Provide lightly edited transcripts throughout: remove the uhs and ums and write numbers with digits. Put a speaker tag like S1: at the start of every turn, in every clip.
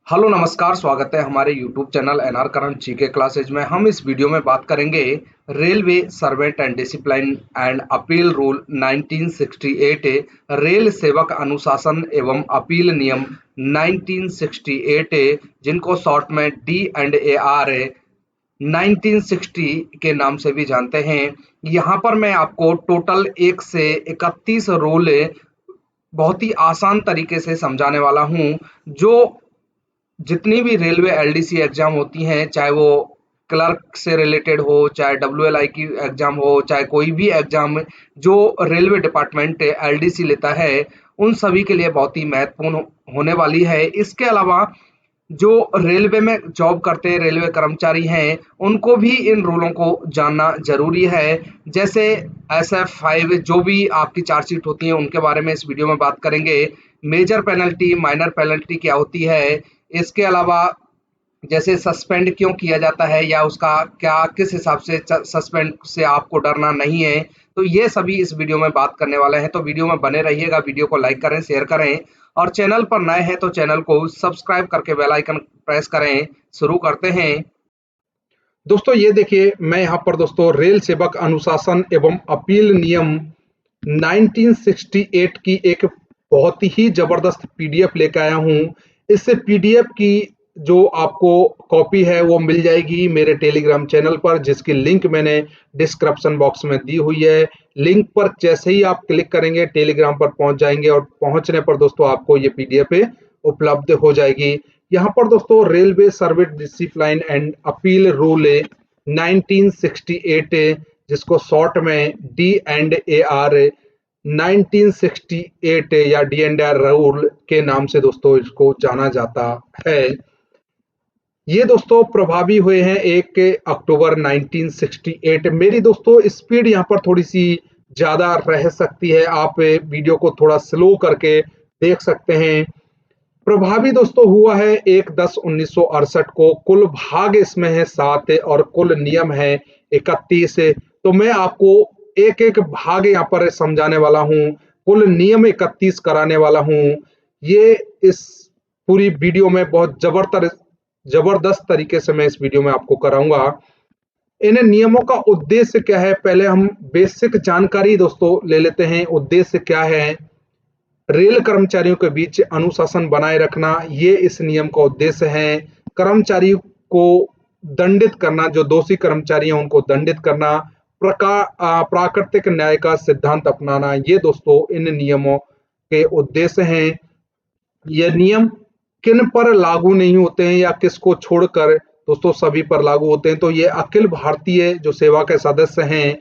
S1: Hello नमस्कार, स्वागत है हमारे YouTube channel NR current GK classes में। हम इस वीडियो में बात करेंगे railway servant and discipline and appeal rule 1968, रेल सेवक अनुशासन एवं अपील नियम 1968, जिनको शॉर्ट में डी एंड ए आर 1960 के नाम से भी जानते हैं। यहाँ पर मैं आपको टोटल 1 से 31 रूल बहुत ही आसान तरीके से समझाने वाला हूँ। जो जितनी भी रेलवे एलडीसी एग्जाम होती हैं, चाहे वो क्लर्क से रिलेटेड हो, चाहे डब्ल्यूएलआई की एग्जाम हो, चाहे कोई भी एग्जाम जो रेलवे डिपार्टमेंट एलडीसी लेता है, उन सभी के लिए बहुत ही महत्वपूर्ण होने वाली है। इसके अलावा जो रेलवे में जॉब करते हैं रेलवे कर्मचारी हैं, उनको भी इन रूलों को जानना जरूरी है। जैसे SF5 जो भी आपकी चार्जशीट होती है उनके बारे में इस वीडियो में बात करेंगे। मेजर पेनल्टी, माइनर पेनल्टी क्या होती है, इसके अलावा जैसे सस्पेंड क्यों किया जाता है या उसका क्या किस हिसाब से सस्पेंड से आपको डरना नहीं है, तो ये सभी इस वीडियो में बात करने वाले हैं। तो वीडियो में बने रहिएगा, वीडियो को लाइक करें, शेयर करें और चैनल पर नए हैं तो चैनल को सब्सक्राइब करके बेल आइकन प्रेस करें। शुरू करते हैं।
S2: दोस्तों ये देखिए, मैं यहाँ पर दोस्तों रेल सेवक अनुशासन एवं अपील नियम 1968 की एक बहुत ही जबरदस्त पीडीएफ लेकर आया हूँ। इस पीडीएफ की जो आपको कॉपी है वो मिल जाएगी मेरे टेलीग्राम चैनल पर, जिसकी लिंक मैंने डिस्क्रिप्शन बॉक्स में दी हुई है। लिंक पर जैसे ही आप क्लिक करेंगे टेलीग्राम पर पहुंच जाएंगे और पहुंचने पर दोस्तों आपको ये पीडीएफ उपलब्ध हो जाएगी। यहाँ पर दोस्तों railway service discipline and appeal rule 1968, जिसको शॉर्ट में डी एंड ए आर 1968 या डी एंड आर रूल के नाम से दोस्तों इसको जाना जाता है। ये दोस्तों प्रभावी हुए हैं 1 अक्टूबर 1968। मेरी दोस्तों स्पीड यहाँ पर थोड़ी सी ज्यादा रह सकती है, आप वीडियो को थोड़ा स्लो करके देख सकते हैं। प्रभावी दोस्तों हुआ है 1/10/1968 को। कुल भाग इसमें है 7 और कुल नियम है 31। तो मैं आपको एक एक भाग यहाँ पर समझाने वाला हूँ, कुल नियम 31 कराने वाला हूँ। ये इस पूरी वीडियो में बहुत जबरदस्त तरीके से मैं इस वीडियो में आपको कराऊंगा। इन नियमों का उद्देश्य क्या है, पहले हम बेसिक जानकारी दोस्तों ले लेते हैं। उद्देश्य क्या है, रेल कर्मचारियों के बीच अनुशासन बनाए रखना, ये इस नियम का उद्देश्य है। कर्मचारियों को दंडित करना, जो दोषी कर्मचारी हैं उनको दंडित करना, प्राकृतिक न्याय का सिद्धांत अपनाना, ये दोस्तों इन नियमों के उद्देश्य हैं। ये नियम किन पर लागू नहीं होते हैं या किसको छोड़कर दोस्तों सभी पर लागू होते हैं, तो ये अखिल भारतीय जो सेवा के सदस्य हैं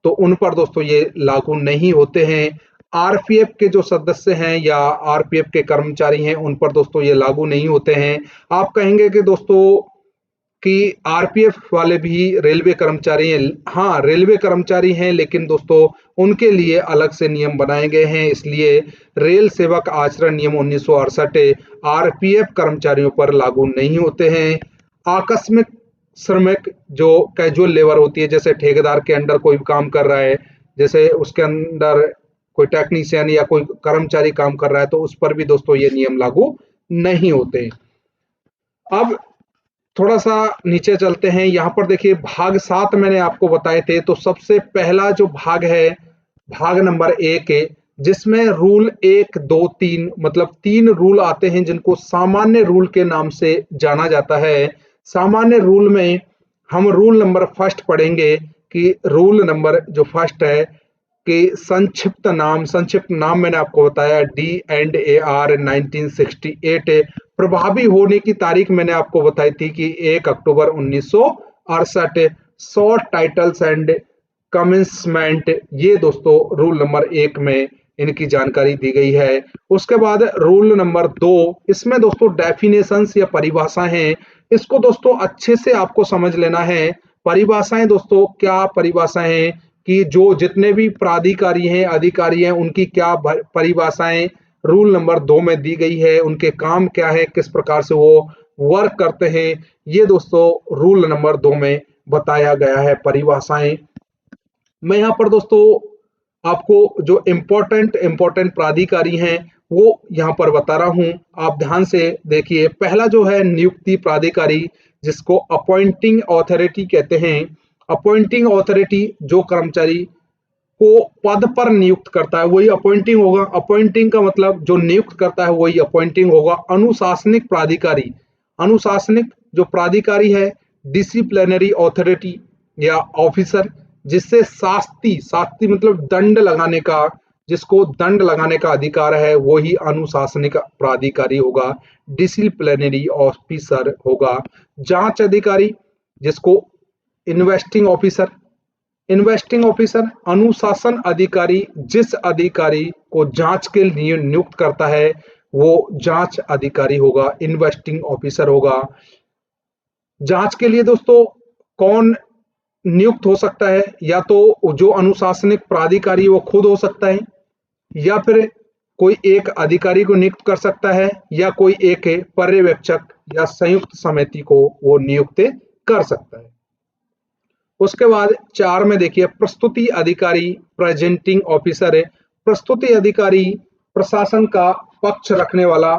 S2: तो उन पर दोस्तों ये लागू नहीं होते हैं। आरपीएफ के जो सदस्य हैं या आरपीएफ के कर्मचारी हैं उन पर दोस्तों ये लागू नहीं होते हैं। आप कहेंगे कि दोस्तों कि आरपीएफ वाले भी रेलवे कर्मचारी हैं। हाँ, रेलवे कर्मचारी हैं, लेकिन दोस्तों उनके लिए अलग से नियम बनाए गए हैं। इसलिए रेल सेवक आचरण नियम 1968 आरपीएफ कर्मचारियों पर लागू नहीं होते हैं। आकस्मिक श्रमिक जो कैजुअल लेबर होती है, जैसे ठेकेदार के अंडर कोई काम कर रहा है, जैसे उसके अंदर कोई टेक्नीशियन या कोई कर्मचारी काम कर रहा है, तो उस पर भी दोस्तों ये नियम लागू नहीं होते। अब थोड़ा सा नीचे चलते हैं। यहाँ पर देखिए भाग 7 मैंने आपको बताए थे। तो सबसे पहला जो भाग है भाग नंबर 1 है, जिसमें रूल 1, 2, 3 मतलब 3 रूल आते हैं जिनको सामान्य रूल के नाम से जाना जाता है। सामान्य रूल में हम रूल नंबर फर्स्ट पढ़ेंगे कि रूल नंबर जो फर्स्ट है कि संक्षिप्त नाम मैंने आपको बताया डी एंड ए आर 1968। प्रभावी होने की तारीख मैंने आपको बताई थी कि 1 अक्टूबर 1968। शॉर्ट टाइटल्स एंड कमेंसमेंट, ये दोस्तों रूल नंबर 1 में इनकी जानकारी दी गई है। उसके बाद रूल नंबर 2, इसमें दोस्तों डेफिनेशंस या परिभाषाएं हैं। इसको दोस्तों अच्छे से आपको समझ लेना है। परिभाषाएं दोस्तों क्या परिभाषाएं हैं कि जो जितने भी प्राधिकारी हैं, अधिकारी हैं, उनकी क्या परिभाषाएं रूल नंबर 2 में दी गई है, उनके काम क्या है, किस प्रकार से वो वर्क करते हैं, ये दोस्तों रूल नंबर 2 में बताया गया है परिभाषाएं। मैं यहाँ पर दोस्तों आपको जो इम्पोर्टेंट प्राधिकारी हैं वो यहाँ पर बता रहा हूँ, आप ध्यान से देखिए। पहला जो है नियुक्ति प्राधिकारी, जिसको अपॉइंटिंग अथॉरिटी कहते हैं। अपॉइंटिंग अथॉरिटी जो कर्मचारी को पद पर नियुक्त करता है वही अपॉइंटिंग होगा। अपॉइंटिंग का मतलब जो नियुक्त करता है वही अपॉइंटिंग होगा। अनुशासनिक प्राधिकारी, अनुशासनिक जो प्राधिकारी है, डिसिप्लिनरी अथॉरिटी या ऑफिसर, जिससे शास्ति, शास्ति मतलब दंड लगाने का, जिसको दंड लगाने का अधिकार है वही अनुशासनिक प्राधिकारी होगा, डिसिप्लिनरी ऑफिसर होगा। जांच अधिकारी, जिसको इन्वेस्टिंग ऑफिसर, इन्वेस्टिंग ऑफिसर अनुशासन अधिकारी, जिस अधिकारी को जांच के लिए नियुक्त करता है वो जांच अधिकारी होगा, इन्वेस्टिंग ऑफिसर होगा। जांच के लिए दोस्तों कौन नियुक्त हो सकता है? या तो जो अनुशासनिक प्राधिकारी वो खुद हो सकता है, या फिर कोई एक अधिकारी को नियुक्त कर सकता है, या कोई एक पर्यवेक्षक या संयुक्त समिति को वो नियुक्त कर सकता है। उसके बाद 4 में देखिए प्रस्तुति अधिकारी, प्रेजेंटिंग ऑफिसर है। प्रस्तुति अधिकारी प्रशासन का पक्ष रखने वाला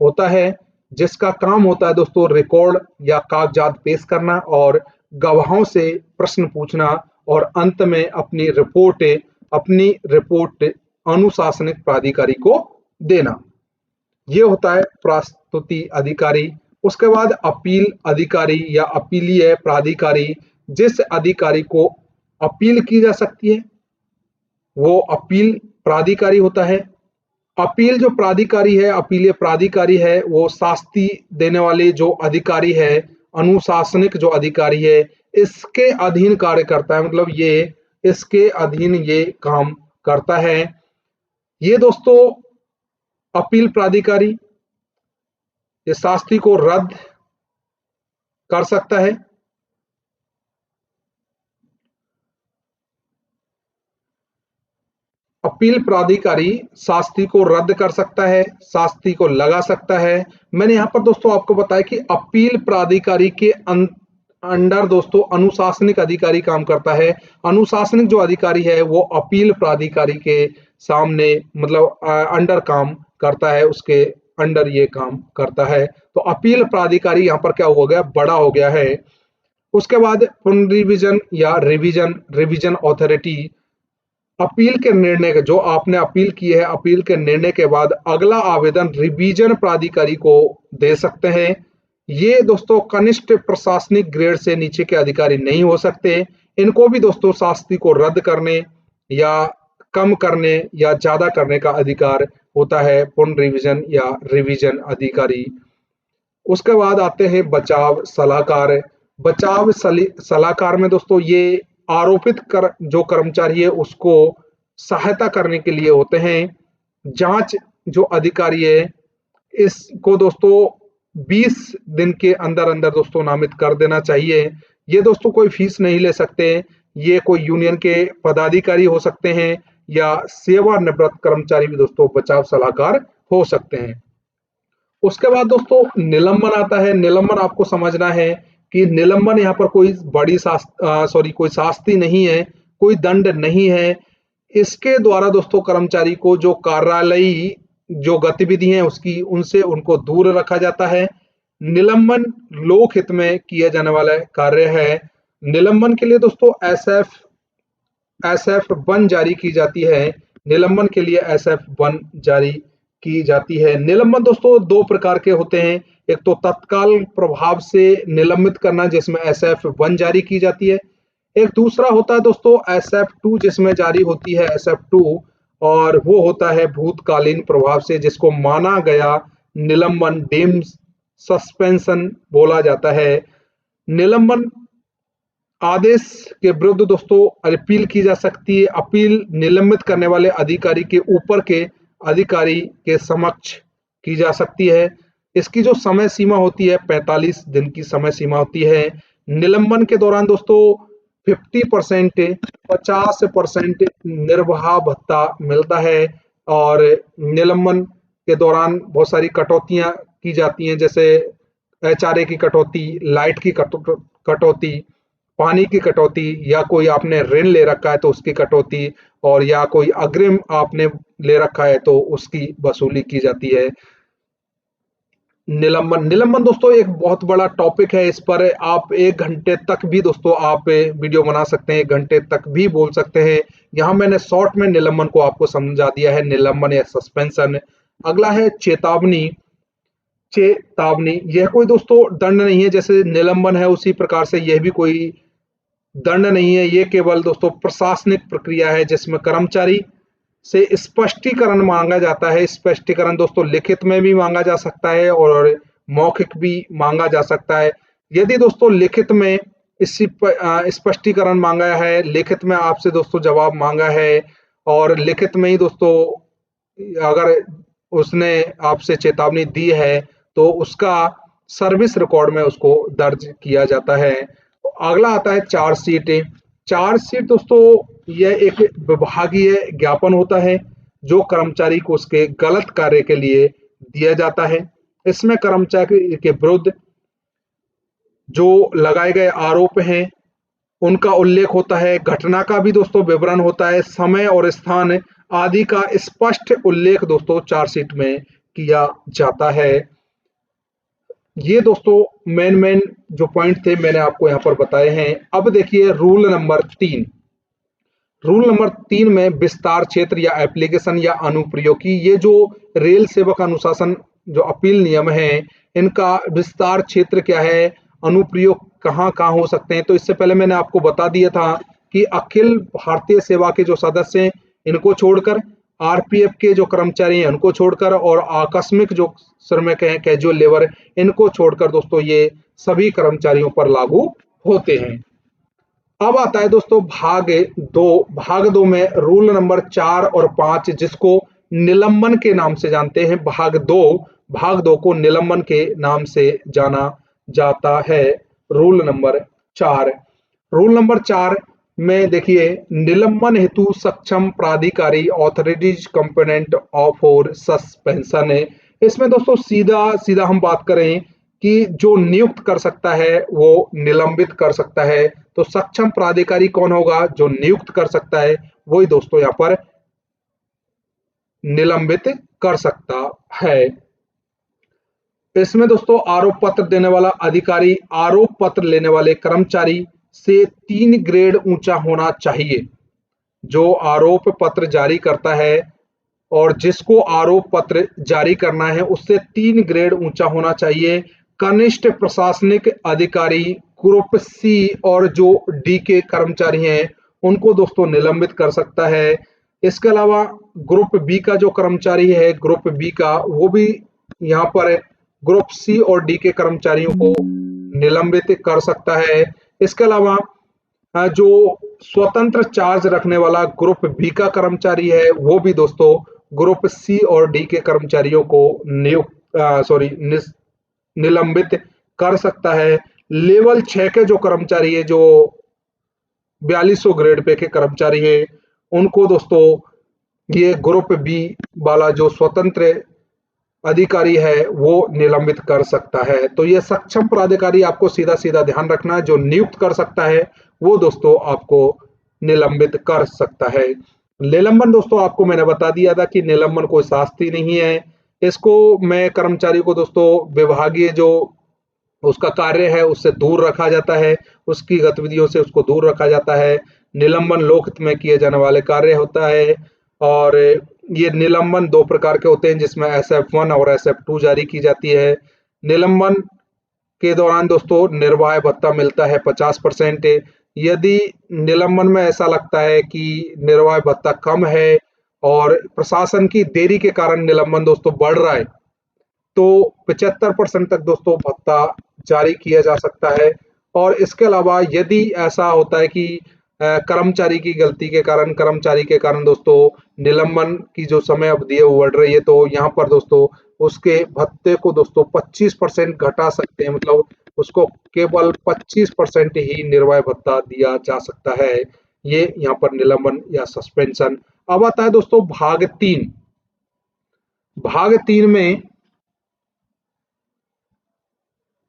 S2: होता है, जिसका काम होता है दोस्तों रिकॉर्ड या कागजात पेश करना और गवाहों से प्रश्न पूछना और अंत में अपनी रिपोर्ट अनुशासनिक प्राधिकारी को देना। ये होता है प्रस्तुति अधिकारी। उसके बाद अपील अधिकारी या अपीलीय प्राधिकारी, जिस अधिकारी को अपील की जा सकती है वो अपील प्राधिकारी होता है। अपील जो प्राधिकारी है, अपीलीय प्राधिकारी है, वो शास्ति देने वाले जो अधिकारी है, अनुशासनिक जो अधिकारी है, इसके अधीन कार्य करता है, मतलब ये इसके अधीन ये काम करता है। ये दोस्तों अपील प्राधिकारी ये शास्ति को रद्द कर सकता है। अपील प्राधिकारी शास्ति को रद्द कर सकता है, शास्ति को लगा सकता है। मैंने यहाँ पर दोस्तों आपको बताया कि अपील प्राधिकारी के अंडर दोस्तों अनुशासनिक अधिकारी काम करता है। अनुशासनिक जो अधिकारी है वो अपील प्राधिकारी के सामने मतलब अंडर काम करता है, उसके अंडर ये काम करता है। तो अपील प्राधिकारी यहाँ पर क्या हो गया, बड़ा हो गया है। उसके बाद पुनर्रिविजन या रिविजन अथॉरिटी, अपील के निर्णय के जो आपने अपील की है, अपील के निर्णय के बाद अगला आवेदन रिवीजन प्राधिकारी को दे सकते हैं। ये दोस्तों कनिष्ठ प्रशासनिक ग्रेड से नीचे के अधिकारी नहीं हो सकते। इनको भी दोस्तों शास्ति को रद्द करने या कम करने या ज्यादा करने का अधिकार होता है पुनर्रिविजन या रिवीजन अधिकारी। उसके बाद आते हैं बचाव सलाहकार। बचाव सलाहकार में दोस्तों ये आरोपित जो कर्मचारी है उसको सहायता करने के लिए होते हैं। जांच जो अधिकारी है इसको दोस्तों 20 दिन के अंदर अंदर दोस्तों नामित कर देना चाहिए। ये दोस्तों कोई फीस नहीं ले सकते। ये कोई यूनियन के पदाधिकारी हो सकते हैं या सेवानिवृत्त कर्मचारी भी दोस्तों बचाव सलाहकार हो सकते हैं। उसके बाद दोस्तों निलंबन आता है। निलंबन आपको समझना है कि निलंबन यहाँ पर कोई कोई शास्ति नहीं है, कोई दंड नहीं है। इसके द्वारा दोस्तों कर्मचारी को जो कार्यालयी जो गतिविधि है उनसे उनको दूर रखा जाता है। निलंबन लोक हित में किया जाने वाला कार्य है। निलंबन के लिए दोस्तों SF 1 जारी की जाती है। निलंबन के लिए SF 1 जारी की जाती है। निलंबन दोस्तों 2 प्रकार के होते हैं। एक तो तत्काल प्रभाव से निलंबित करना जिसमें SF 1 जारी की जाती है। एक दूसरा होता है दोस्तों SF 2 जिसमें जारी होती है SF 2 और वो होता है भूतकालीन प्रभाव से, जिसको माना गया निलंबन डीम्ड सस्पेंशन बोला जाता है। निलंबन आदेश के विरुद्ध दोस्तों अपील की जा सकती है। अपील निलंबित करने वाले अधिकारी के ऊपर के अधिकारी के समक्ष की जा सकती है। इसकी जो समय सीमा होती है 45 दिन की समय सीमा होती है। निलंबन के दौरान दोस्तों 50% निर्वाह भत्ता मिलता है और निलंबन के दौरान बहुत सारी कटौतियां की जाती हैं, जैसे HRA की कटौती, लाइट की कटौती, पानी की कटौती, या कोई आपने ऋण ले रखा है तो उसकी कटौती, और या कोई अग्रिम आपने ले रखा है तो उसकी वसूली की जाती है। निलंबन निलंबन दोस्तों एक बहुत बड़ा टॉपिक है। इस पर आप 1 घंटे तक भी दोस्तों आप वीडियो बना सकते हैं, 1 घंटे तक भी बोल सकते हैं। यहाँ मैंने शॉर्ट में निलंबन को आपको समझा दिया है, निलंबन या सस्पेंशन। अगला है चेतावनी। चेतावनी यह कोई दोस्तों दंड नहीं है, जैसे निलंबन है उसी प्रकार से यह भी कोई दंड नहीं है। ये केवल दोस्तों प्रशासनिक प्रक्रिया है जिसमें कर्मचारी से स्पष्टीकरण मांगा जाता है। स्पष्टीकरण दोस्तों लिखित में भी मांगा जा सकता है और मौखिक भी मांगा जा सकता है। यदि दोस्तों लिखित में स्पष्टीकरण मांगा है, लिखित में आपसे दोस्तों जवाब मांगा है, और लिखित में ही दोस्तों अगर उसने आपसे चेतावनी दी है तो उसका सर्विस रिकॉर्ड में उसको दर्ज किया जाता है। अगला आता है चार्जशीट। चार्जशीट दोस्तों यह एक विभागीय ज्ञापन होता है जो कर्मचारी को उसके गलत कार्य के लिए दिया जाता है। इसमें कर्मचारी के विरुद्ध जो लगाए गए आरोप हैं उनका उल्लेख होता है, घटना का भी दोस्तों विवरण होता है, समय और स्थान आदि का स्पष्ट उल्लेख दोस्तों चार्जशीट में किया जाता है। ये दोस्तों मेन जो पॉइंट थे मैंने आपको यहाँ पर बताए हैं। अब देखिए रूल नंबर 3। रूल नंबर 3 में विस्तार क्षेत्र या एप्लीकेशन या अनुप्रयोगी, ये जो रेल सेवक अनुशासन जो अपील नियम है इनका विस्तार क्षेत्र क्या है, अनुप्रयोग कहाँ कहाँ हो सकते हैं। तो इससे पहले मैंने आपको बता दिया था कि अखिल भारतीय सेवा के जो सदस्य हैं इनको छोड़कर, आरपीएफ के जो कर्मचारी हैं उनको छोड़कर, और आकस्मिक जो श्रमिक हैं कैजुअल लेबर इनको छोड़कर दोस्तों ये सभी कर्मचारियों पर लागू होते हैं। अब आता है दोस्तों भाग 2। भाग 2 में रूल नंबर 4 और 5 जिसको निलंबन के नाम से जानते हैं। भाग 2 को निलंबन के नाम से जाना जाता है। Rule number 4। रूल नंबर 4 में देखिए निलंबन हेतु सक्षम प्राधिकारी ऑथोरिटीज कंपोनेंट ऑफ और सस्पेंशन है। इसमें दोस्तों सीधा सीधा हम बात करें कि जो नियुक्त कर सकता है वो निलंबित कर सकता है। तो सक्षम प्राधिकारी कौन होगा, जो नियुक्त कर सकता है वही दोस्तों यहाँ पर निलंबित कर सकता है। इसमें दोस्तों आरोप पत्र देने वाला अधिकारी आरोप पत्र लेने वाले कर्मचारी से 3 ग्रेड ऊंचा होना चाहिए। जो आरोप पत्र जारी करता है और जिसको आरोप पत्र जारी करना है उससे 3 ग्रेड ऊंचा होना चाहिए। कनिष्ठ प्रशासनिक अधिकारी ग्रुप सी और जो डी के कर्मचारी हैं उनको दोस्तों निलंबित कर सकता है। इसके अलावा ग्रुप बी का जो कर्मचारी है, ग्रुप बी का, वो भी यहाँ पर ग्रुप सी और डी के कर्मचारियों को निलंबित कर सकता है। इसके अलावा जो स्वतंत्र चार्ज रखने वाला ग्रुप बी का कर्मचारी है वो भी दोस्तों ग्रुप सी और डी के कर्मचारियों को निलंबित कर सकता है। लेवल 6 के जो कर्मचारी है, जो 4200 ग्रेड पे के कर्मचारी है, उनको दोस्तों ये ग्रुप बी वाला जो स्वतंत्र अधिकारी है वो निलंबित कर सकता है। तो ये सक्षम प्राधिकारी आपको सीधा सीधा ध्यान रखना है, जो नियुक्त कर सकता है वो दोस्तों आपको निलंबित कर सकता है। निलंबन दोस्तों आपको मैंने बता दिया था कि निलंबन कोई शास्ति नहीं है। इसको मैं कर्मचारी को दोस्तों विभागीय जो उसका कार्य है उससे दूर रखा जाता है, उसकी गतिविधियों से उसको दूर रखा जाता है। निलंबन लोकहित में किए जाने वाले कार्य होता है। और ये निलंबन 2 प्रकार के होते हैं जिसमें SF1 और SF2 जारी की जाती है। निलंबन के दौरान दोस्तों निर्वाह भत्ता मिलता है 50%। यदि निलंबन में ऐसा लगता है कि निर्वाह भत्ता कम है और प्रशासन की देरी के कारण निलंबन दोस्तों बढ़ रहा है तो 75% तक दोस्तों भत्ता जारी किया जा सकता है। और इसके अलावा यदि ऐसा होता है कि कर्मचारी की गलती के कारण, कर्मचारी के कारण दोस्तों निलंबन की जो समय अवधि है वो बढ़ रही है, तो यहाँ पर दोस्तों उसके भत्ते को दोस्तों 25% घटा सकते हैं। मतलब उसको केवल 25% ही निर्वाह भत्ता दिया जा सकता है। ये यहाँ पर निलंबन या सस्पेंशन। अब आता है दोस्तों भाग 3। भाग 3 में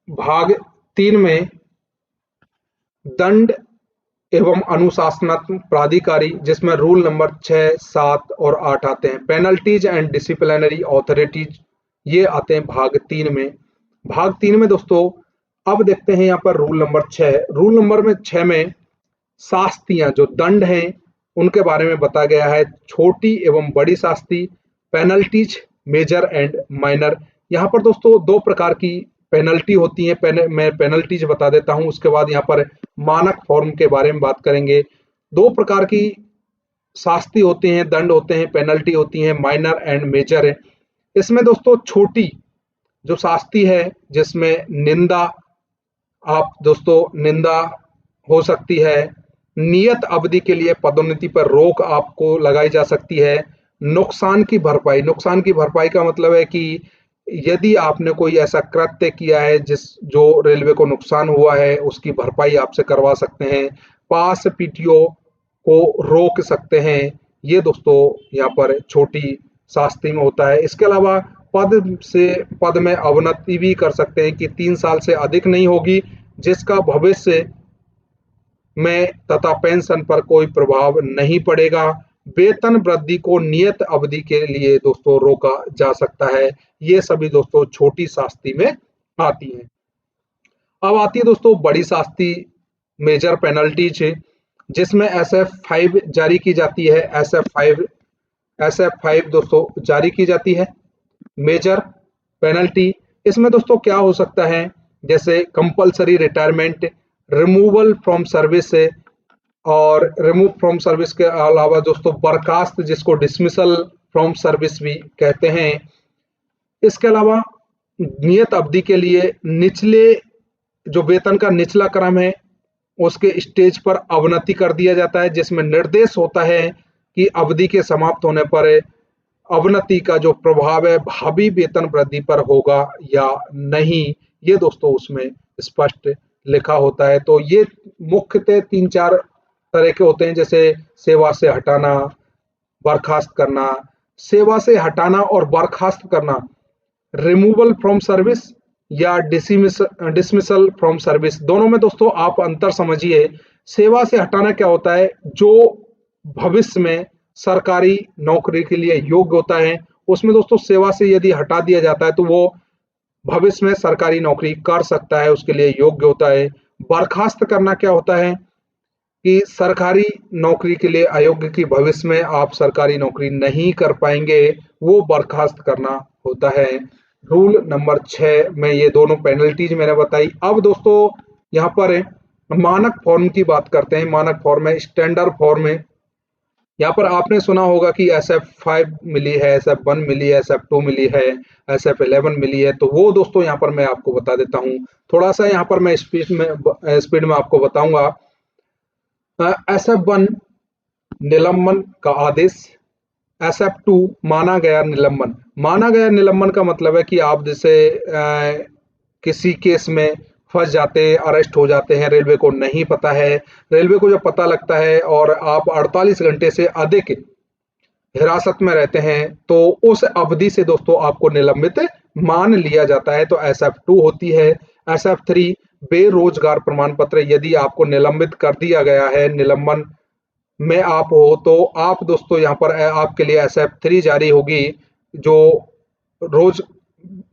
S2: भाग 3 में दंड एवं अनुशासनात्मक प्राधिकारी, जिसमें रूल नंबर 6, 7 और 8 आते हैं। पेनल्टीज एंड डिसिप्लिनरी अथॉरिटीज, ये आते हैं भाग 3 में। भाग 3 में दोस्तों अब देखते हैं यहाँ पर रूल नंबर 6। रूल नंबर में 6 में शास्तियां, जो दंड हैं, उनके बारे में बताया गया है। छोटी एवं बड़ी शास्ति, पेनल्टीज मेजर एंड माइनर। यहाँ पर दोस्तों दो प्रकार की पेनल्टी होती है। मैं पेनल्टीज बता देता हूं, उसके बाद यहाँ पर मानक फॉर्म के बारे में बात करेंगे। दो प्रकार की शास्ति होते हैं, दंड होते हैं, पेनल्टी होती है, माइनर एंड मेजर है। इसमें दोस्तों छोटी जो शास्ति है, जिसमें निंदा, आप दोस्तों निंदा हो सकती है, नियत अवधि के लिए पदोन्नति पर रोक आपको लगाई जा सकती है। नुकसान की भरपाई, नुकसान की भरपाई का मतलब है कि यदि आपने कोई ऐसा कृत्य किया है जिस जो रेलवे को नुकसान हुआ है, उसकी भरपाई आपसे करवा सकते हैं। पास पीटीओ को रोक सकते हैं। ये दोस्तों यहाँ पर छोटी शास्ति में होता है। इसके अलावा पद में अवनति भी कर सकते हैं कि 3 साल से अधिक नहीं होगी, जिसका भविष्य में तथा पेंशन पर कोई प्रभाव नहीं पड़ेगा। वेतन वृद्धि को नियत अवधि के लिए दोस्तों रोका जा सकता है। ये सभी दोस्तों छोटी शास्ति में आती हैं। अब आती है दोस्तों बड़ी शास्ति, मेजर पेनल्टीज, जिसमें SF5 जारी की जाती है। SF5 दोस्तों जारी की जाती है। मेजर पेनल्टी, इसमें दोस्तों क्या हो सकता है, जैसे compulsory retirement, removal from service, और रिमूव फ्रॉम सर्विस के अलावा दोस्तों बर्खास्त, जिसको डिसमिसल फ्रॉम सर्विस भी कहते हैं। इसके अलावा नियत अवधि के लिए निचले जो वेतन का निचला क्रम है, उसके स्टेज पर अवनति कर दिया जाता है, जिसमें निर्देश होता है कि अवधि के समाप्त होने पर अवनति का जो प्रभाव है भावी वेतन वृद्धि पर होगा या नहीं, ये दोस्तों उसमें स्पष्ट लिखा होता है। तो ये मुख्यतः 3-4 तरह के होते हैं, जैसे सेवा से हटाना, बर्खास्त करना। सेवा से हटाना और बर्खास्त करना, रिमूवल फ्रॉम सर्विस या डिसमिसल फ्रॉम सर्विस, दोनों में दोस्तों आप अंतर समझिए। सेवा से हटाना क्या होता है, जो भविष्य में सरकारी नौकरी के लिए योग्य होता है, उसमें दोस्तों सेवा से यदि हटा दिया जाता है तो वो भविष्य में सरकारी नौकरी कर सकता है, उसके लिए योग्य होता है। बर्खास्त करना क्या होता है कि सरकारी नौकरी के लिए अयोग्य की भविष्य में आप सरकारी नौकरी नहीं कर पाएंगे, वो बर्खास्त करना होता है। रूल नंबर 6 में ये दोनों पेनल्टीज मैंने बताई। अब दोस्तों यहाँ पर मानक फॉर्म की बात करते हैं। मानक फॉर्म है, स्टैंडर्ड फॉर्म है। यहाँ पर आपने सुना होगा कि SF5 मिली है, SF1 मिली है, SF2 मिली है, SF11 मिली है। तो वो दोस्तों यहाँ पर मैं आपको बता देता हूँ। थोड़ा सा यहाँ पर मैं स्पीड में आपको बताऊंगा। SF1 निलंबन का आदेश, SF2 माना गया निलंबन। माना गया निलंबन का मतलब है कि आप जैसे किसी केस में फंस जाते हैं, अरेस्ट हो जाते हैं, रेलवे को नहीं पता है। रेलवे को जब पता लगता है और आप 48 घंटे से अधिक हिरासत में रहते हैं, तो उस अवधि से दोस्तों आपको निलंबित मान लिया जाता है। तो SF2 होती है। SF3 बेरोजगार प्रमाण पत्र, यदि आपको निलंबित कर दिया गया है, निलंबन में आप हो, तो आप दोस्तों यहाँ पर आपके लिए SF3 जारी होगी। जो रोज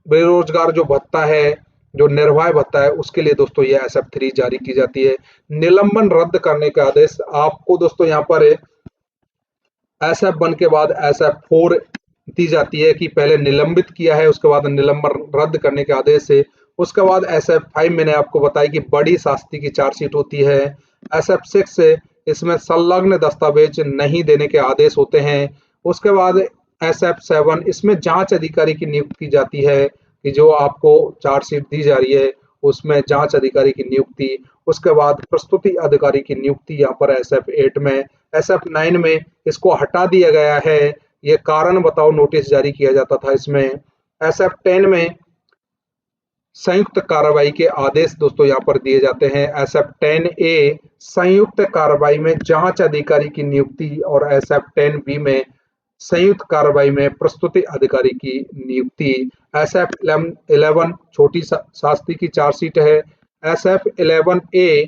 S2: बेरोजगार जो भत्ता है, जो निर्वाह भत्ता है, उसके लिए दोस्तों ये SF3 जारी की जाती है। निलंबन रद्द करने का आदेश आपको दोस्तों यहाँ पर SF1 के बाद SF4 दी जाती है कि पहले निलंबित किया है, उसके बाद निलंबन रद्द करने के आदेश है। उसके बाद SF5 मैंने आपको बताया कि बड़ी शास्ति की चार्जशीट होती है। SF6 इसमें संलग्न दस्तावेज नहीं देने के आदेश होते हैं। उसके बाद SF7 इसमें जांच अधिकारी की नियुक्ति की जाती है कि जो आपको चार्जशीट दी जा रही है उसमें जांच अधिकारी की नियुक्ति। उसके बाद प्रस्तुति अधिकारी की नियुक्ति यहाँ पर SF8 में। SF9 में इसको हटा दिया गया है, ये कारण बताओ नोटिस जारी किया जाता था इसमें। SF10 में संयुक्त कार्रवाई के आदेश दोस्तों यहाँ पर दिए जाते हैं। SF10A संयुक्त कार्रवाई में जांच अधिकारी की नियुक्ति और SF10B में संयुक्त कार्रवाई में प्रस्तुति अधिकारी की नियुक्ति। SF11 छोटी शास्ति की चार्जशीट है। SF11A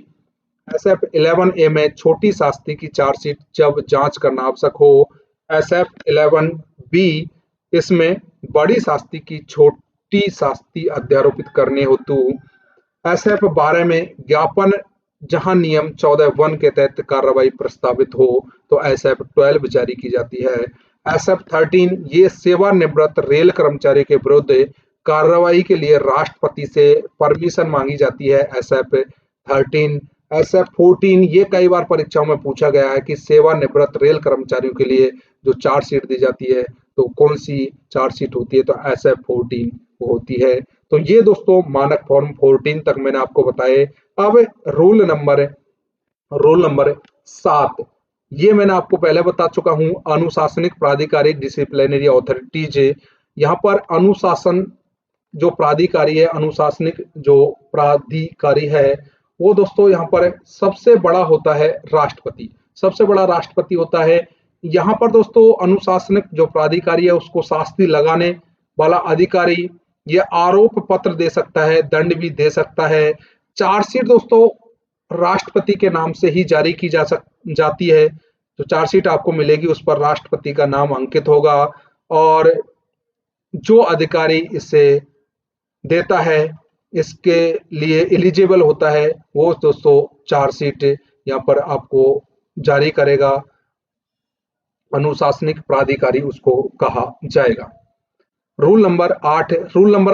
S2: SF 11A में छोटी शास्ति की चार्जशीट जब जांच करना आवश्यक हो। SF 11B इसमें बड़ी शास्ति की छोटी शास्ति अध्यारोपित करने हेतु। SF 12 में ज्ञापन जहां नियम 14(1) के तहत कार्रवाई प्रस्तावित हो तो SF 12 जारी की जाती है। SF 13 ये सेवानिवृत्त रेल कर्मचारी के विरुद्ध कार्रवाई के लिए राष्ट्रपति से परमिशन मांगी जाती है। SF 13 SF 14 ये कई बार परीक्षाओं में पूछा गया है कि सेवानिवृत्त रेल कर्मचारियों के लिए जो चार्जशीट दी जाती है तो कौन सी चार्जशीट होती है, तो SF 14 वो होती है। तो ये दोस्तों मानक फॉर्म 14 तक मैंने आपको बताए। अब रूल नंबर 7 ये मैंने आपको पहले बता चुका हूं, अनुशासनिक प्राधिकारी डिसिप्लिनरी अथॉरिटीज। यहाँ पर अनुशासन जो प्राधिकारी है, अनुशासनिक जो प्राधिकारी है वो दोस्तों यहाँ पर सबसे बड़ा होता है राष्ट्रपति, सबसे बड़ा राष्ट्रपति होता है। यहाँ पर दोस्तों अनुशासनिक जो प्राधिकारी है उसको शास्ति लगाने वाला अधिकारी ये आरोप पत्र दे सकता है, दंड भी दे सकता है। चार्जशीट दोस्तों राष्ट्रपति के नाम से ही जारी की जाती है। जो चार्जशीट आपको मिलेगी उस पर राष्ट्रपति का नाम अंकित होगा और जो अधिकारी इसे देता है, इसके लिए एलिजिबल होता है, वो दोस्तों चार्जशीट यहाँ पर आपको जारी करेगा, अनुशासनिक प्राधिकारी उसको कहा जाएगा। रूल नंबर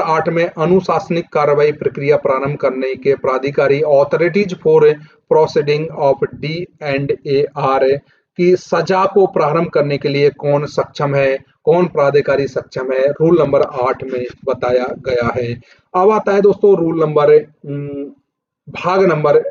S2: 8 में अनुशासनिक कार्रवाई प्रक्रिया प्रारंभ करने के प्राधिकारी authorities for proceeding of D&AR की सजा को प्रारंभ करने के लिए कौन सक्षम है, कौन प्राधिकारी सक्षम है, रूल नंबर 8 में बताया गया है। अब आता है दोस्तों भाग नंबर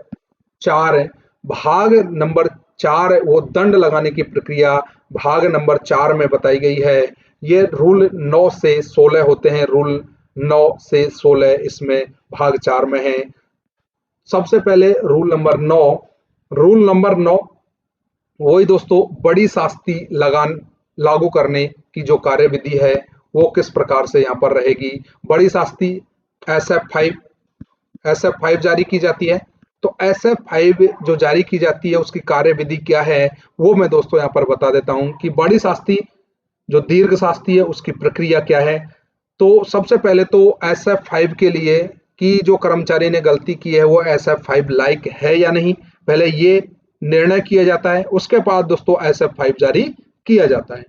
S2: 4। भाग नंबर 4 वो दंड लगाने की प्रक्रिया भाग नंबर 4 में बताई गई है। ये रूल 9 से 16 होते हैं, रूल 9 से 16 इसमें भाग 4 में है। सबसे पहले रूल नंबर 9 वही दोस्तों बड़ी शास्ति लागू करने की जो कार्यविधि है वो किस प्रकार से यहाँ पर रहेगी। बड़ी शास्ति SF 5 जारी की जाती है। तो SF 5 जो जारी की जाती है उसकी कार्यविधि क्या है वो मैं दोस्तों यहाँ पर बता देता हूँ कि बड़ी शास्ति जो दीर्घ शास्ति है उसकी प्रक्रिया क्या है। तो सबसे पहले तो SF 5 के लिए कि जो कर्मचारी ने गलती की है वो SF 5 लायक है या नहीं, पहले ये निर्णय किया जाता है। उसके बाद दोस्तों SF 5 जारी किया जाता है।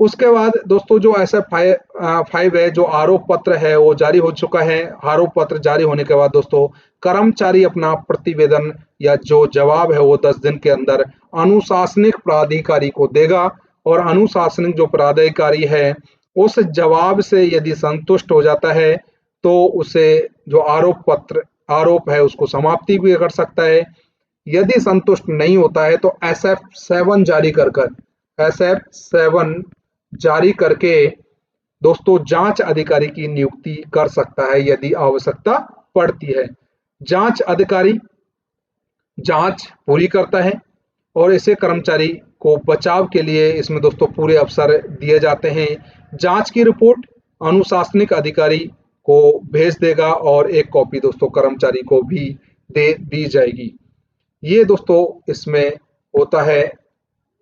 S2: उसके बाद दोस्तों जो SF 5 है, जो आरोप पत्र है वो जारी हो चुका है। आरोप पत्र जारी होने के बाद दोस्तों कर्मचारी अपना प्रतिवेदन या जो जवाब है वो 10 दिन के अंदर अनुशासनिक प्राधिकारी को देगा और अनुशासनिक जो प्राधिकारी है उस जवाब से यदि संतुष्ट हो जाता है तो उसे जो आरोप है उसको समाप्ति भी कर सकता है। यदि संतुष्ट नहीं होता है तो SF 7 जारी करके दोस्तों जांच अधिकारी की नियुक्ति कर सकता है यदि आवश्यकता पड़ती है। जांच अधिकारी जांच पूरी करता है और इसे कर्मचारी को बचाव के लिए इसमें दोस्तों पूरे अवसर दिए जाते हैं। जांच की रिपोर्ट अनुशासनिक अधिकारी को भेज देगा और एक कॉपी दोस्तों कर्मचारी को भी दे दी जाएगी। ये दोस्तों इसमें होता है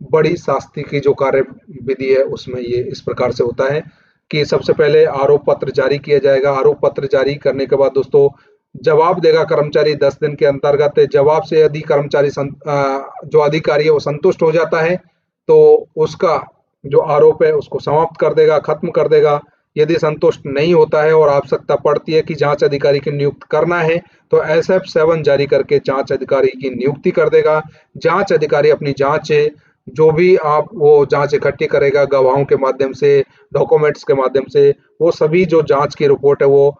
S2: बड़ी शास्ति की जो कार्यविधि है उसमें ये इस प्रकार से होता है कि सबसे पहले आरोप पत्र जारी किया जाएगा। आरोप पत्र जारी करने के बाद दोस्तों जवाब देगा कर्मचारी 10 दिन के अंतर्गत। जवाब से यदि कर्मचारी जो अधिकारी है वो संतुष्ट हो जाता है तो उसका जो आरोप है उसको समाप्त कर देगा, खत्म कर देगा। यदि संतुष्ट नहीं होता है और आवश्यकता पड़ती है कि जांच अधिकारी की नियुक्त करना है तो SF 7 जारी करके जांच अधिकारी की नियुक्ति कर देगा। जांच अधिकारी अपनी जांच जो भी आप वो जांच इकट्ठी करेगा गवाहों के माध्यम से, डॉक्यूमेंट्स के माध्यम से, वो सभी जो जांच की रिपोर्ट है वो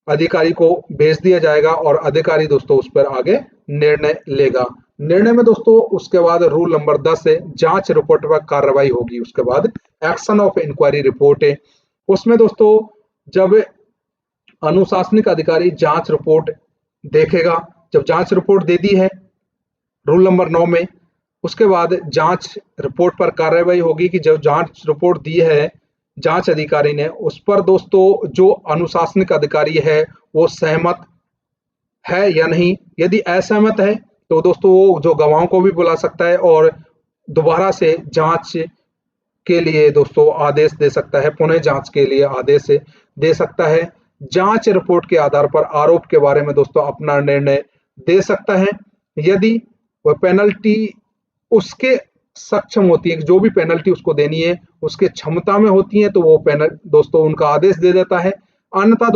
S2: अधिकारी को भेज दिया जाएगा और अधिकारी दोस्तों उस पर आगे निर्णय लेगा। निर्णय में दोस्तों उसके बाद रूल नंबर 10 से जांच रिपोर्ट पर कार्रवाई होगी। उसके बाद एक्शन ऑफ इंक्वायरी रिपोर्ट है, उसमें दोस्तों जब अनुशासनिक अधिकारी जांच रिपोर्ट देखेगा, जब जांच रिपोर्ट दे दी है रूल नंबर 9 में, उसके बाद जांच रिपोर्ट पर कार्रवाई होगी कि जो जांच रिपोर्ट दी है जांच अधिकारी ने उस पर दोस्तों जो अनुशासनिक अधिकारी है वो सहमत है या नहीं। यदि असहमत है तो दोस्तों वो जो गवाहों को भी बुला सकता है और दोबारा से जांच के लिए दोस्तों आदेश दे सकता है, पुनः जांच के लिए आदेश दे सकता है। जांच रिपोर्ट के आधार पर आरोप के बारे में दोस्तों अपना निर्णय दे सकता है। यदि वह पेनल्टी उसके सक्षम होती है, जो भी पेनल्टी उसको देनी है उसके क्षमता में होती है, तो वो पेनल दोस्तों उनका आदेश दे देता है। अन्यथा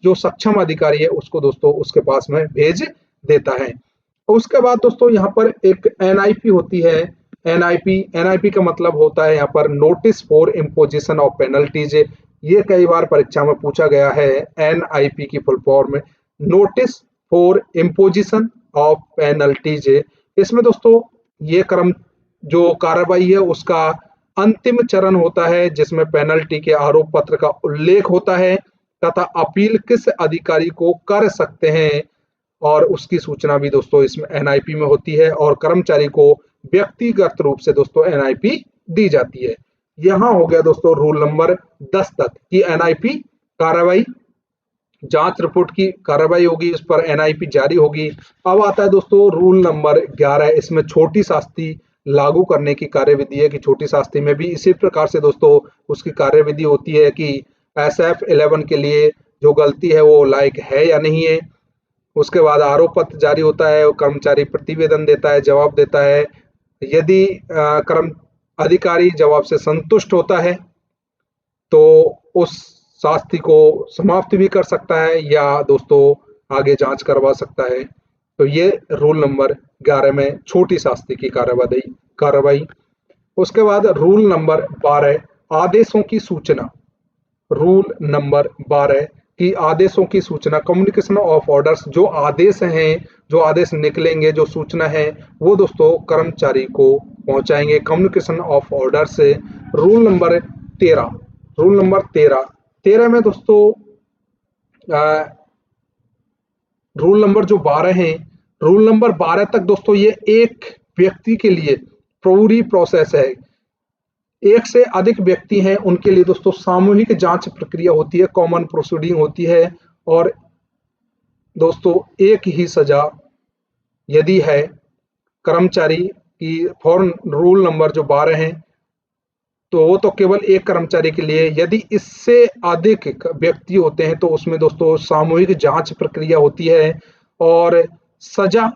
S2: जो सक्षम अधिकारी है उसको दोस्तों उसके पास में भेज देता है। उसके बाद दोस्तों यहाँ पर एक एनआईपी होती है। एनआईपी का मतलब होता है यहाँ पर notice for imposition of penalties. ये कई बार परीक्षा में पूछा गया है। एनआईपी की full form notice for imposition of penalties. इसमें दोस्तों ये क्रम जो कार्रवाई है उसका अंतिम चरण होता है, जिसमें पेनल्टी के आरोप पत्र का उल्लेख होता है तथा अपील किस अधिकारी को कर सकते हैं और उसकी सूचना भी दोस्तों इसमें एनआईपी में होती है और कर्मचारी को व्यक्तिगत रूप से दोस्तों एनआईपी दी जाती है। यहां हो गया दोस्तों रूल नंबर 10 तक कि एनआईपी कार्रवाई, जांच रिपोर्ट की कार्रवाई होगी, इस पर एनआईपी जारी होगी। अब आता है दोस्तों रूल नंबर 11। इसमें छोटी शास्ति लागू करने की कार्यविधि है कि छोटी शास्ति में भी इसी प्रकार से दोस्तों उसकी कार्यविधि होती है कि SF11 के लिए जो गलती है वो लायक है या नहीं है। उसके बाद आरोप पत्र जारी होता है, कर्मचारी प्रतिवेदन देता है, जवाब देता है। यदि कर्म अधिकारी जवाब से संतुष्ट होता है तो उस शास्ति को समाप्त भी कर सकता है या दोस्तों आगे जांच करवा सकता है। तो ये रूल नंबर 11 में छोटी शास्ति की कार्रवाई। उसके बाद रूल नंबर 12 आदेशों की सूचना। रूल नंबर 12 कि आदेशों की सूचना, कम्युनिकेशन ऑफ ऑर्डर्स, जो आदेश हैं, जो आदेश निकलेंगे, जो सूचना है वो दोस्तों कर्मचारी को पहुंचाएंगे। कम्युनिकेशन ऑफ ऑर्डर से रूल नंबर 13 में दोस्तों रूल नंबर जो 12 हैं, रूल नंबर 12 तक दोस्तों ये एक व्यक्ति के लिए पूरी प्रोसेस है। एक से अधिक व्यक्ति हैं उनके लिए दोस्तों सामूहिक जांच प्रक्रिया होती है, कॉमन प्रोसीडिंग होती है। और दोस्तों एक ही सजा यदि है कर्मचारी की, फॉर रूल नंबर जो 12 हैं तो वो तो केवल एक कर्मचारी के लिए। यदि इससे अधिक व्यक्ति होते हैं तो उसमें दोस्तों सामूहिक जांच प्रक्रिया होती है और सजा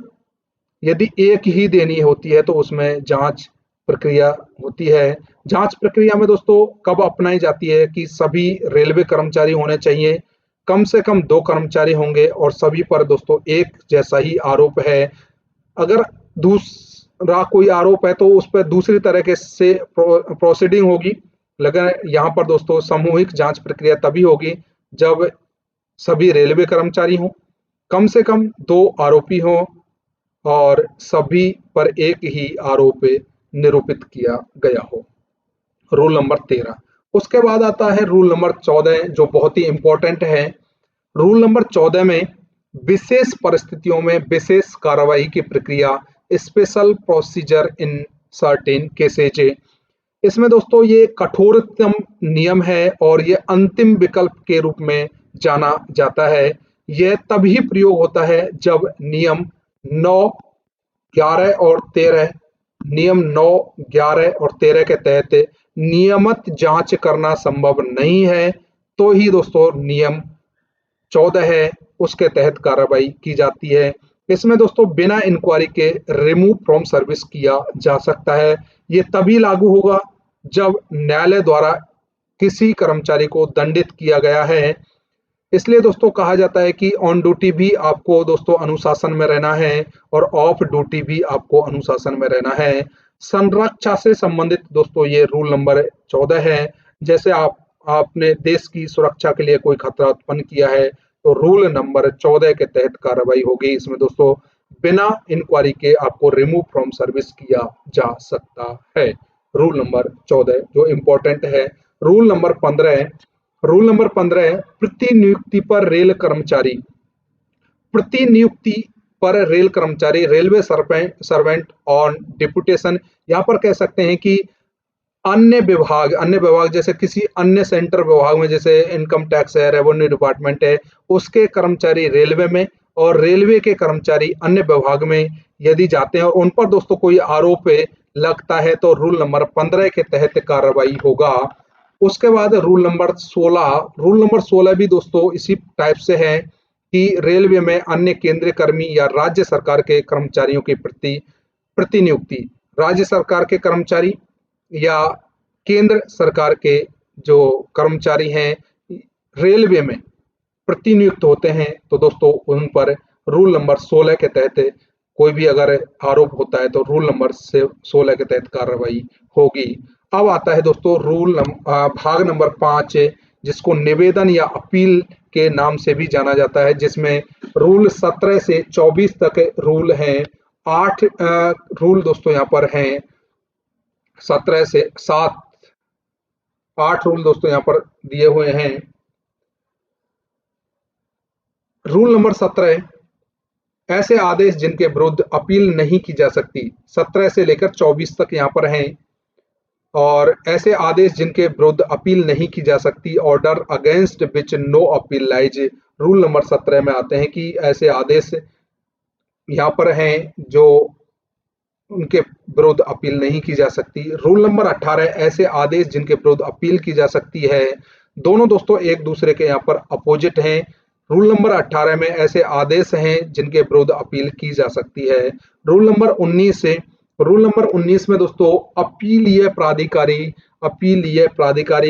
S2: यदि एक ही देनी होती है तो उसमें जांच प्रक्रिया होती है। जांच प्रक्रिया में दोस्तों कब अपनाई जाती है कि सभी रेलवे कर्मचारी होने चाहिए, कम से कम 2 कर्मचारी होंगे और सभी पर दोस्तों एक जैसा ही आरोप है। अगर दूसरा कोई आरोप है तो उस पर दूसरी तरीके से प्रोसीडिंग होगी। लेकिन यहाँ पर दोस्तों सामूहिक जांच प्रक्रिया तभी होगी जब सभी रेलवे कर्मचारी हों, कम से कम 2 आरोपी हों और सभी पर एक ही आरोप निरूपित किया गया हो। Rule number 13। उसके बाद आता है रूल नंबर 14 जो बहुत ही इंपॉर्टेंट है। रूल नंबर 14 में विशेष परिस्थितियों में विशेष कार्रवाई की प्रक्रिया, special procedure in certain cases. इसमें दोस्तों ये कठोरतम नियम है और ये अंतिम विकल्प के रूप में जाना जाता है। यह तभी प्रयोग होता है जब नियम 9, 11 और 13 नियम 9, 11 और 13 के तहत नियमित जांच करना संभव नहीं है, तो ही दोस्तों नियम 14 है उसके तहत कार्रवाई की जाती है। इसमें दोस्तों बिना इंक्वायरी के रिमूव फ्रॉम सर्विस किया जा सकता है। ये तभी लागू होगा जब न्यायालय द्वारा किसी कर्मचारी को दंडित किया गया है। इसलिए दोस्तों कहा जाता है कि ऑन ड्यूटी भी आपको दोस्तों अनुशासन में रहना है और ऑफ ड्यूटी भी आपको अनुशासन में रहना है। संरक्षा से संबंधित दोस्तों ये रूल नंबर 14 है। जैसे आपने देश की सुरक्षा के लिए कोई खतरा उत्पन्न किया है तो रूल नंबर 14 के तहत कार्रवाई होगी। इसमें दोस्तों बिना इंक्वायरी के आपको रिमूव फ्रॉम सर्विस किया जा सकता है। रूल नंबर 14 जो इम्पोर्टेंट है। रूल नंबर 15 प्रतिनियुक्ति पर रेल कर्मचारी, रेलवे सर्वेंट ऑन डिप्यूटेशन। यहाँ पर कह सकते हैं कि अन्य विभाग जैसे किसी अन्य सेंटर विभाग में, जैसे इनकम टैक्स है, रेवेन्यू डिपार्टमेंट है, उसके कर्मचारी रेलवे में और रेलवे के कर्मचारी अन्य विभाग में यदि जाते हैं और उन पर दोस्तों कोई आरोप लगता है तो रूल नंबर 15 के तहत कार्रवाई होगा। उसके बाद रूल नंबर 16 भी दोस्तों इसी टाइप से है कि रेलवे में अन्य केंद्रीय कर्मी या राज्य सरकार के कर्मचारियों की प्रतिनियुक्ति, राज्य सरकार के कर्मचारी या केंद्र सरकार के जो कर्मचारी हैं रेलवे में प्रतिनियुक्त होते हैं तो दोस्तों उन पर रूल नंबर 16 के तहत कोई भी अगर आरोप होता है तो रूल नंबर 16 के तहत कार्रवाई होगी। अब आता है दोस्तों भाग नंबर 5 जिसको निवेदन या अपील के नाम से भी जाना जाता है, जिसमें रूल 17 से 24 तक रूल हैं। 8 रूल दोस्तों यहाँ पर हैं, 17 से 7 8 रूल दोस्तों यहाँ पर दिए हुए हैं। रूल नंबर 17, ऐसे आदेश जिनके विरुद्ध अपील नहीं की जा सकती, 17 से लेकर 24 तक यहाँ पर हैं। और ऐसे आदेश जिनके विरुद्ध अपील नहीं की जा सकती, order against which no appeal lies, rule number 17 में आते हैं कि ऐसे आदेश यहाँ पर हैं जो उनके विरुद्ध अपील नहीं की जा सकती। रूल नंबर 18, ऐसे आदेश जिनके विरुद्ध अपील की जा सकती है। दोनों दोस्तों एक दूसरे के यहाँ पर अपोजिट हैं। रूल नंबर 18 में ऐसे आदेश हैं जिनके विरुद्ध अपील की जा सकती है। रूल नंबर 19 में दोस्तों अपीलीय प्राधिकारी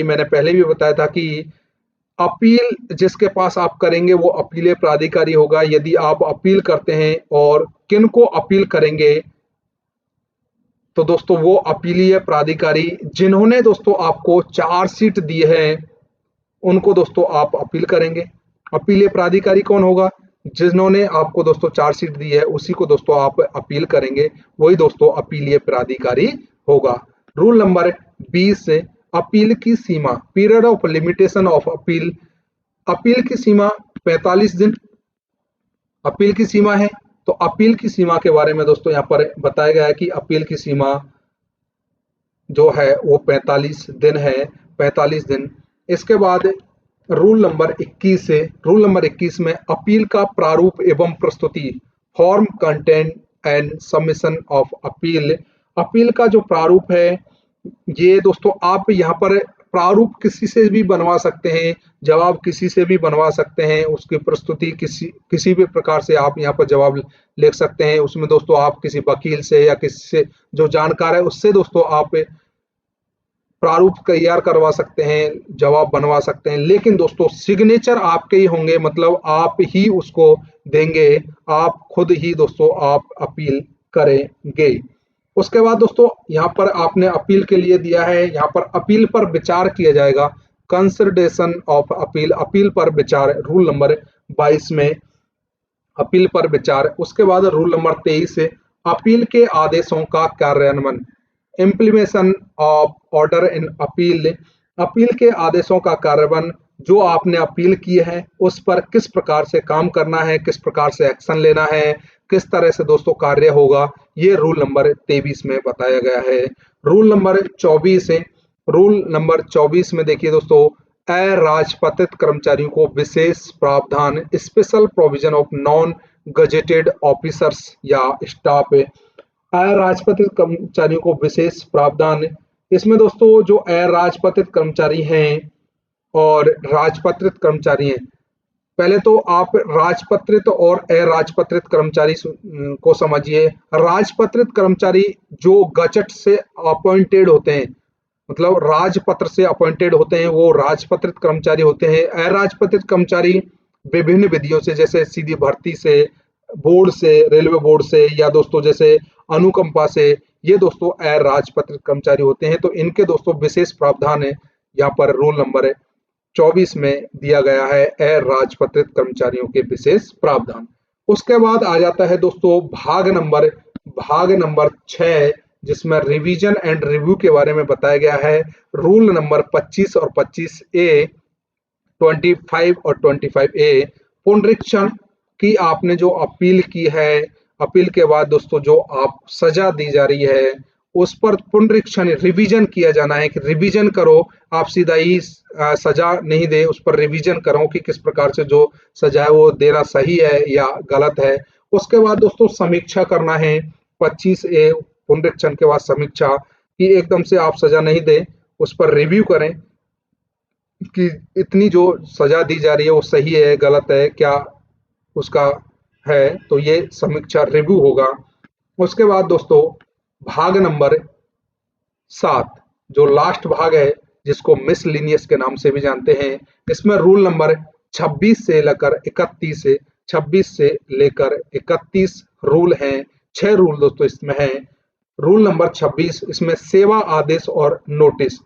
S2: मैंने पहले भी बताया था कि अपील जिसके पास आप करेंगे वो अपीलीय प्राधिकारी होगा। यदि आप अपील करते हैं और किनको अपील करेंगे तो दोस्तों वो अपीलीय प्राधिकारी जिन्होंने दोस्तों आपको चार्जशीट दी है उनको दोस्तों आप अपील करेंगे। अपीलीय प्राधिकारी कौन होगा? जिन्होंने आपको दोस्तों चार्जशीट दी है उसी को दोस्तों आप अपील करेंगे, वही दोस्तों अपीलीय प्राधिकारी होगा। रूल नंबर 20, अपील की सीमा, period of limitation of appeal, appeal की सीमा 45 दिन अपील की सीमा है। तो अपील की सीमा के बारे में दोस्तों यहाँ पर बताया गया है कि अपील की सीमा जो है वो 45 दिन है, 45 दिन। इसके बाद रूल नंबर 21 में अपील का प्रारूप एवं प्रस्तुति, form, content and submission of appeal, appeal का जो प्रारूप है ये दोस्तों आप यहाँ पर प्रारूप किसी से भी बनवा सकते हैं, जवाब किसी से भी बनवा सकते हैं, उसकी प्रस्तुति किसी भी प्रकार से आप यहाँ पर जवाब लिख सकते हैं। उसमें दोस्तों आप किसी वकील से या किसी से जो जानकार है उससे दोस्तों आप प्रारूप तैयार करवा सकते हैं, जवाब बनवा सकते हैं, लेकिन दोस्तों सिग्नेचर आपके ही होंगे, मतलब आप ही उसको देंगे, आप खुद ही दोस्तों आप अपील करेंगे। उसके बाद दोस्तों यहाँ पर आपने अपील के लिए दिया है, यहाँ पर अपील पर विचार किया जाएगा, कंसिडरेशन ऑफ अपील, अपील पर विचार, रूल नंबर 22 में अपील पर विचार। उसके बाद रूल नंबर 23, अपील के आदेशों का कार्यान्वयन, implementation of order in appeal, appeal के आदेशों का कार्यान्वयन, जो आपने अपील की है उस पर किस प्रकार से काम करना है, किस प्रकार से एक्शन लेना है, किस तरह से दोस्तों कार्य होगा, ये रूल नंबर 23 में बताया गया है। रूल नंबर 24 में देखिए दोस्तों, अराजपत्रित कर्मचारियों को विशेष प्रावधान, special provision of non gazetted officers या स्टाफ, अराजपत्रित कर्मचारियों को विशेष प्रावधान। इसमें दोस्तों जो अराजपत्रित कर्मचारी हैं और राजपत्रित कर्मचारी हैं, पहले तो आप राजपत्रित और अराजपत्रित कर्मचारी को समझिए। राजपत्रित कर्मचारी जो गजट से अपॉइंटेड होते हैं, मतलब राजपत्र से अपॉइंटेड होते हैं, वो राजपत्रित कर्मचारी होते हैं। अराजपत्रित कर्मचारी विभिन्न विधियों से, जैसे सीधी भर्ती से, बोर्ड से, रेलवे बोर्ड से, या दोस्तों जैसे अनुकंपा से, ये दोस्तों अराजपत्रित कर्मचारी होते हैं। तो इनके दोस्तों विशेष प्रावधान है यहाँ पर रूल नंबर 24 में दिया गया है, अराजपत्रित कर्मचारियों के विशेष प्रावधान। उसके बाद आ जाता है दोस्तों भाग नंबर 6, जिसमें रिवीजन एंड रिव्यू के बारे में बताया गया है। रूल नंबर 25 और 25A, 25 और 25A, पुनरीक्षण की आपने जो अपील की है, अपील के बाद दोस्तों जो आप सजा दी जा रही है उस पर पुनरीक्षण रिवीजन किया जाना है कि रिवीजन करो, आप सीधा ही सजा नहीं दे, उस पर रिवीजन करो कि किस प्रकार से जो सजा है वो देना सही है या गलत है। उसके बाद दोस्तों समीक्षा करना है, 25A पुनरीक्षण के बाद समीक्षा, कि एकदम से आप सजा नहीं दे, उस पर रिव्यू करें कि इतनी जो सजा दी जा रही है वो सही है, गलत है, क्या उसका है, तो ये समीक्षा रिव्यू होगा। उसके बाद दोस्तों भाग नंबर 7 जो लास्ट भाग है, जिसको मिसलिनियस के नाम से भी जानते हैं, इसमें रूल नंबर 26 से लेकर 31 रूल हैं। 6 रूल दोस्तों इसमें हैं। रूल नंबर 26, इसमें सेवा आदेश और नोटिस,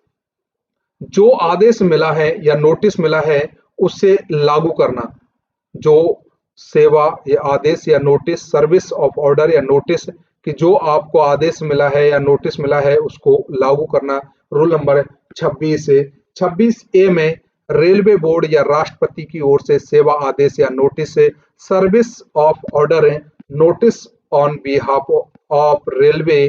S2: जो आदेश मिला है या नोटिस मिला है उसे लागू करना। जो सेवा या आदेश या नोटिस, सर्विस ऑफ ऑर्डर या नोटिस, कि जो आपको आदेश मिला है या नोटिस मिला है उसको लागू करना। रूल नंबर 26A में रेलवे बोर्ड या राष्ट्रपति की ओर से सेवा आदेश या नोटिस से service of order notice on behalf of railway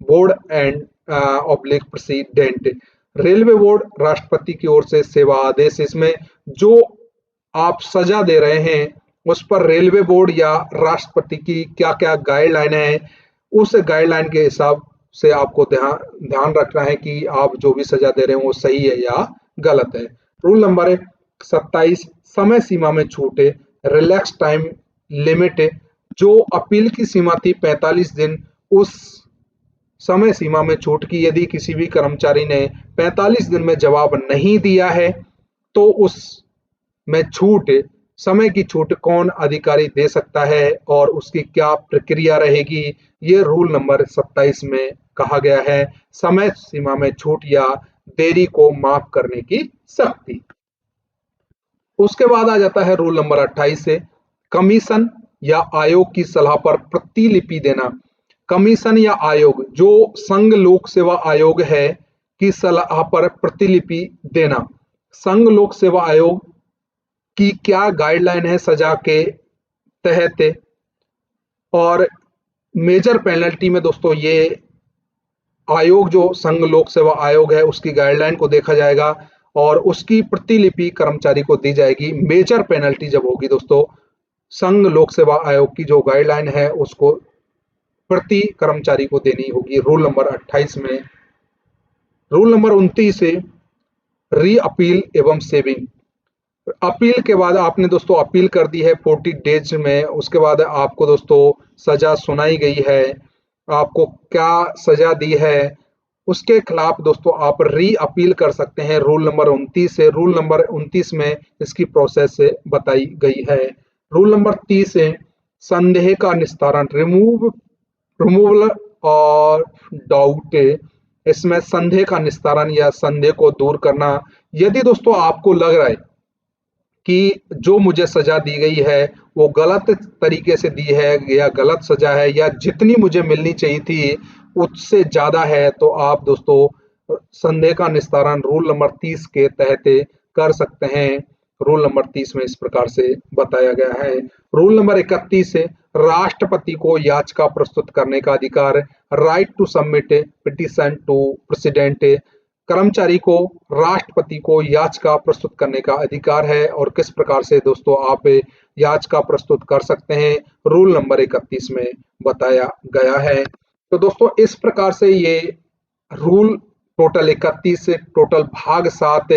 S2: board and oblique president. Railway board राष्ट्रपति की ओर से सेवा आदेश, इसमें जो आप सजा दे रहे हैं उस पर रेलवे बोर्ड या राष्ट्रपति की क्या क्या गाइडलाइन है, उस गाइडलाइन के हिसाब से आपको ध्यान रखना है कि आप जो भी सजा दे रहे हैं वो सही है या गलत है। रूल नंबर 27, समय सीमा में छूट, रिलैक्स टाइम लिमिट, जो अपील की सीमा थी 45 दिन, उस समय सीमा में छूट की यदि किसी भी कर्मचारी ने 45 दिन में जवाब नहीं दिया है तो उस में छूट, समय की छूट कौन अधिकारी दे सकता है और उसकी क्या प्रक्रिया रहेगी, ये रूल नंबर 27 में कहा गया है। समय सीमा में छूट या देरी को माफ करने की शक्ति। उसके बाद आ जाता है रूल नंबर 28 से कमीशन या आयोग की सलाह पर प्रतिलिपि देना। कमीशन या आयोग, जो संघ लोक सेवा आयोग है, की सलाह पर प्रतिलिपि देना। संघ लोक सेवा आयोग की क्या गाइडलाइन है सजा के तहत, और मेजर पेनल्टी में दोस्तों ये आयोग जो संघ लोक सेवा आयोग है उसकी गाइडलाइन को देखा जाएगा और उसकी प्रतिलिपि कर्मचारी को दी जाएगी। मेजर पेनल्टी जब होगी दोस्तों, संघ लोक सेवा आयोग की जो गाइडलाइन है उसको प्रति कर्मचारी को देनी होगी। रूल नंबर 28 में। रूल नंबर 29 से री अपील एवं सेविंग। अपील के बाद आपने दोस्तों अपील कर दी है 40 डेज में, उसके बाद आपको दोस्तों सजा सुनाई गई है, आपको क्या सजा दी है, उसके खिलाफ दोस्तों आप री अपील कर सकते हैं। रूल नंबर 29 से। रूल नंबर 29 में इसकी प्रोसेस बताई गई है। रूल नंबर 30 से संदेह का निस्तारण, रिमूवल और डाउट, इसमें संदेह का निस्तारण या संदेह को दूर करना। यदि दोस्तों आपको लग रहा है कि जो मुझे सजा दी गई है वो गलत तरीके से दी है या गलत सजा है या जितनी मुझे मिलनी चाहिए थी उससे ज्यादा है, तो आप दोस्तों संदेह का निस्तारण रूल नंबर 30 के तहत कर सकते हैं। रूल नंबर 30 में इस प्रकार से बताया गया है। रूल नंबर 31 से राष्ट्रपति को याचिका प्रस्तुत करने का अधिकार, right to submit petition to president. कर्मचारी को राष्ट्रपति को याचिका प्रस्तुत करने का अधिकार है और किस प्रकार से दोस्तों आप याचिका प्रस्तुत कर सकते हैं, रूल नंबर 31 में बताया गया है। तो दोस्तों इस प्रकार से ये रूल टोटल 31 टोटल भाग 7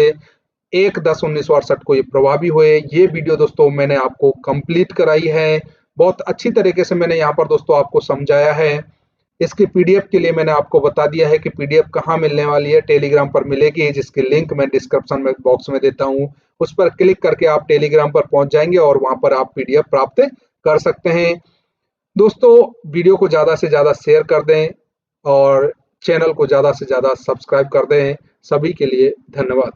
S2: 1/10/1968 को ये प्रभावी हुए। ये वीडियो दोस्तों मैंने आपको कंप्लीट कराई है, बहुत अच्छी तरीके से मैंने यहाँ पर दोस्तों आपको समझाया है। इसकी पीडीएफ के लिए मैंने आपको बता दिया है कि पीडीएफ कहाँ मिलने वाली है, टेलीग्राम पर मिलेगी, जिसकी लिंक मैं डिस्क्रिप्शन में बॉक्स में देता हूँ। उस पर क्लिक करके आप टेलीग्राम पर पहुंच जाएंगे और वहां पर आप पीडीएफ प्राप्त कर सकते हैं। दोस्तों वीडियो को ज़्यादा से ज़्यादा शेयर कर दें और चैनल को ज़्यादा से ज़्यादा सब्सक्राइब कर दें। सभी के लिए धन्यवाद।